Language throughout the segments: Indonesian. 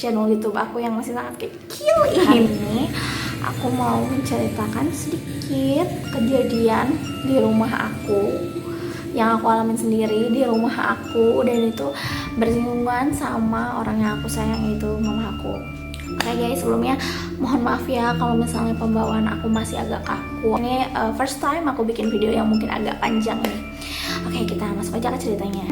channel YouTube aku yang masih sangat kecil ini. Aku mau menceritakan sedikit kejadian di rumah aku yang aku alamin sendiri di rumah aku, dan itu bersinggungan sama orang yang aku sayang, itu mama aku. Oke guys, sebelumnya mohon maaf ya kalau misalnya pembawaan aku masih agak kaku. Ini first time aku bikin video yang mungkin agak panjang nih. Oke, kita masuk aja ke ceritanya.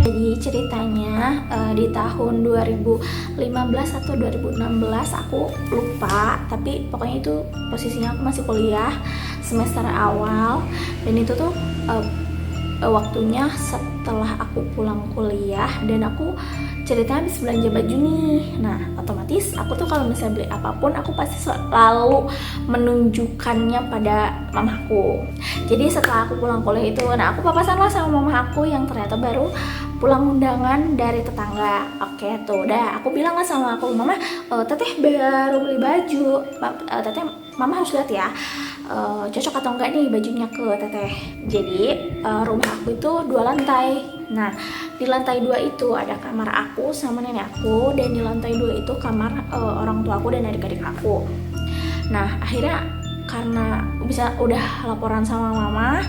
Jadi ceritanya di tahun 2015 atau 2016 aku lupa, tapi pokoknya itu posisinya aku masih kuliah semester awal, dan itu tuh waktunya setelah aku pulang kuliah, dan aku ceritanya habis belanja baju nih. Nah otomatis aku tuh kalau misalnya beli apapun aku pasti selalu menunjukkannya pada mamaku. Jadi setelah aku pulang kuliah itu, nah aku papasan lah sama mama aku yang ternyata baru pulang undangan dari tetangga. Oke tuh udah aku bilang lah sama aku, mama teteh baru beli baju, teteh mama harus lihat ya cocok atau enggak nih bajunya ke teteh. Jadi rumah aku itu 2 lantai. Nah di lantai 2 itu ada kamar aku sama nenek aku, dan di lantai 2 itu kamar orang tua aku dan adik-adik aku. Nah akhirnya karena udah laporan sama mama,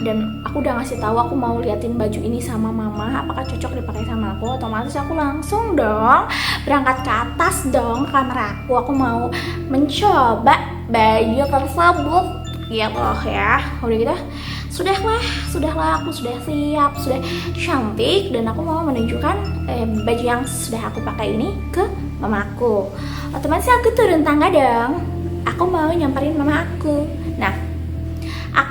dan aku udah ngasih tahu aku mau liatin baju ini sama mama apakah cocok dipakai sama aku, otomatis aku langsung dong berangkat ke atas dong ke kamar aku mau mencoba baju tersebut gitu ya. Udah gitu sudahlah aku sudah siap, sudah cantik, dan aku mau menunjukkan baju yang sudah aku pakai ini ke mamaku. Otomatis aku turun tangga dong, aku mau nyamperin mama aku. Nah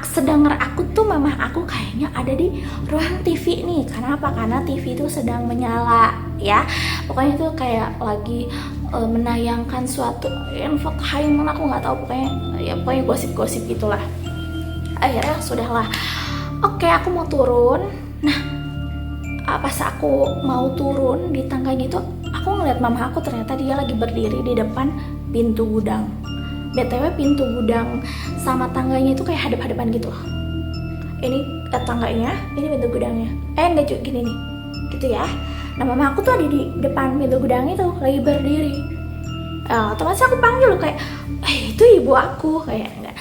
sedengar aku tuh mama aku kayaknya ada di ruang TV nih. Karena apa? Karena TV itu sedang menyala ya. Pokoknya itu kayak lagi menayangkan suatu infotainment, aku nggak tahu, pokoknya gosip-gosip gitulah. Akhirnya sudahlah, oke aku mau turun. Nah pas aku mau turun di tangganya itu, aku ngeliat mama aku ternyata dia lagi berdiri di depan pintu gudang. BTW pintu gudang sama tangganya itu kayak hadap-hadapan gitu. Ini tangganya, ini pintu gudangnya. Enggak gini nih, gitu ya. Nah mama aku tuh ada di depan pintu gudang itu lagi berdiri. Otomatis aku panggil kayak, itu ibu aku, kayak enggak.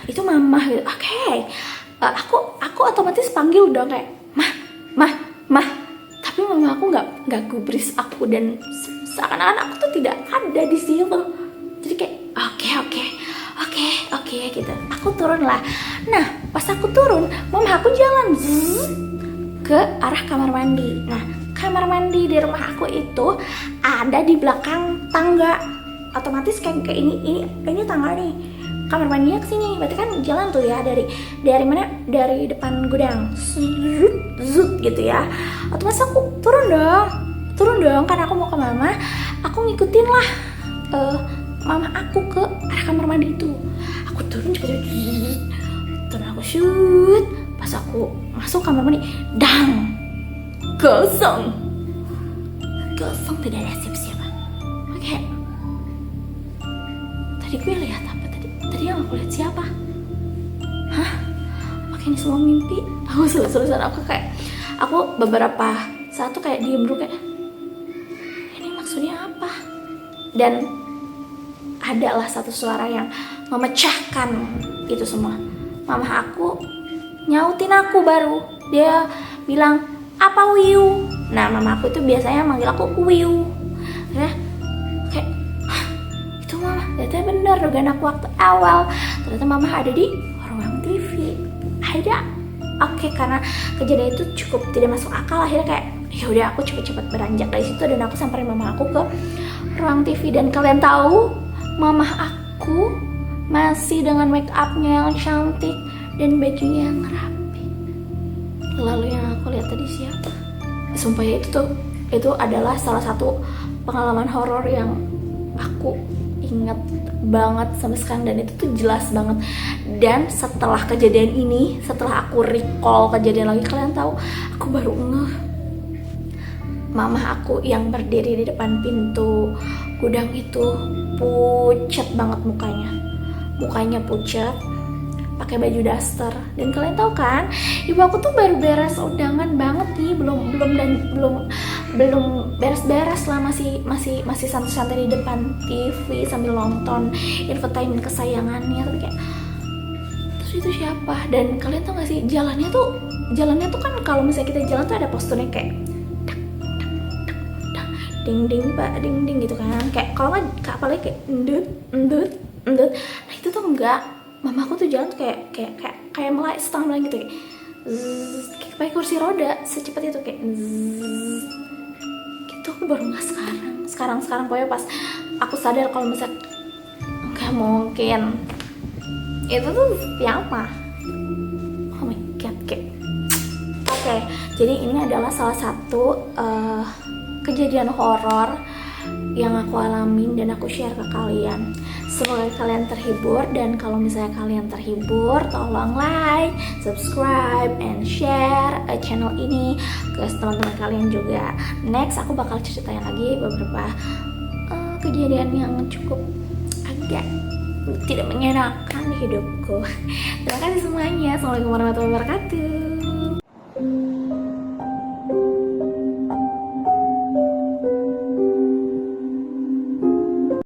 Itu mama gitu. Oke. Aku otomatis panggil dong kayak, mah. Tapi mama aku nggak gubris aku, dan seakan-akan aku tuh tidak ada di situ. Jadi kayak oke gitu. Aku turun lah. Nah pas aku turun, mama aku jalan ke arah kamar mandi. Nah kamar mandi di rumah aku itu ada di belakang tangga. Otomatis kayak ini tangga nih, kamar mandinya kesini. Berarti kan jalan tuh ya dari mana? Dari depan gudang, zut gitu ya. Otomatis aku turun dong karena aku mau ke mama. Aku ngikutin lah mama aku ke arah kamar mandi itu. Aku turun cepet, turun aku shoot. Pas aku masuk kamar mandi, dang, kosong, tidak ada siapa-siapa. Oke, tadi gue lihat apa tadi yang aku lihat siapa? Hah? Apakah ini semua mimpi? Aku selesai aku beberapa saat tuh kayak diem dulu, kayak ini maksudnya apa? Dan adalah satu suara yang memecahkan itu semua. Mama aku nyautin aku baru. Dia bilang, apa Wiu? Nah mama aku itu biasanya manggil aku Wiu ya. Kayak, itu mama. Ternyata bener dugaan aku waktu awal. Ternyata mama ada di ruang TV. Oke, karena kejadian itu cukup tidak masuk akal, akhirnya kayak yaudah aku cepet-cepet beranjak dari situ, dan aku samperin mama aku ke ruang TV. Dan kalian tahu, mama aku masih dengan make upnya yang cantik dan bajunya yang rapi. Lalu yang aku lihat tadi siapa? Sumpah ya, itu adalah salah satu pengalaman horor yang aku ingat banget sampai sekarang, dan itu tuh jelas banget. Dan setelah kejadian ini, setelah aku recall kejadian lagi, kalian tahu aku baru ngeh, mama aku yang berdiri di depan pintu gudang itu pucat banget mukanya pucat, pakai baju daster. Dan kalian tahu kan, ibu aku tuh baru beres undangan banget nih, belum beres-beres lah, masih santai-santai di depan TV sambil nonton infotainment kesayangannya. Tapi kayak, terus itu siapa? Dan kalian tau gak sih, jalannya tuh kan kalau misalnya kita jalan tuh ada posturnya kayak ding ding pak ding ding gitu kan, kayak kalau nggak apalagi kayak endut. Nah itu tuh enggak, mamaku tuh jalan tuh kayak melek setengah melek gitu, kayak kayak pakai kursi roda secepat itu, kayak gitu. Aku baru nggak sekarang pokoknya pas aku sadar kalau misalnya nggak mungkin itu tuh siapa. Oh my god, kayak oke. Jadi ini adalah salah satu kejadian horor yang aku alamin dan aku share ke kalian. Semoga kalian terhibur, dan kalau misalnya kalian terhibur, tolong like, subscribe, and share channel ini ke teman-teman kalian juga. Next aku bakal ceritain lagi beberapa kejadian yang cukup agak tidak menyenangkan di hidupku. Terima kasih semuanya. Assalamualaikum warahmatullahi wabarakatuh.